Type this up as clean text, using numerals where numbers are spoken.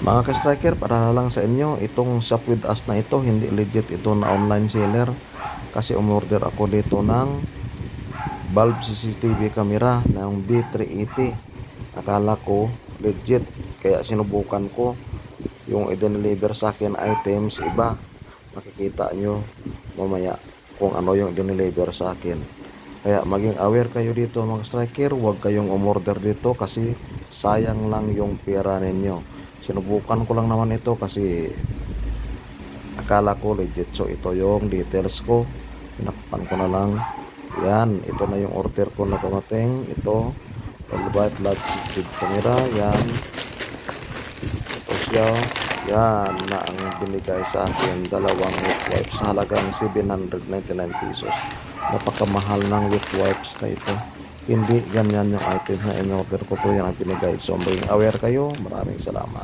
Mga ka-striker, para lang sa inyo, itong Shop With Us na ito, hindi legit ito na online seller. Kasi umorder ako dito ng Valve CCTV camera ng B380. Akala ko legit, kaya sinubukan ko. Yung i-deliver sa akin items, iba. Makikita nyo mamaya kung ano yung i-deliver sa akin. Kaya maging aware kayo dito mga striker, huwag kayong umorder dito kasi sayang lang yung pera ninyo. Sinubukan ko lang naman ito kasi akala ko legit. So ito yung details ko, pinakpan ko na lang. Yan, ito na yung order ko na dumating. Ito, Volvite Live CCTV camera. Yan, ito siya. Yan na ang binigay sa akin, dalawang wet wipes sa halagang 799 pesos. Napakamahal ng wet wipes na ito. Hindi ganyan yung item na in-order ko. To yan ang binigay. So maging aware kayo. Maraming salamat.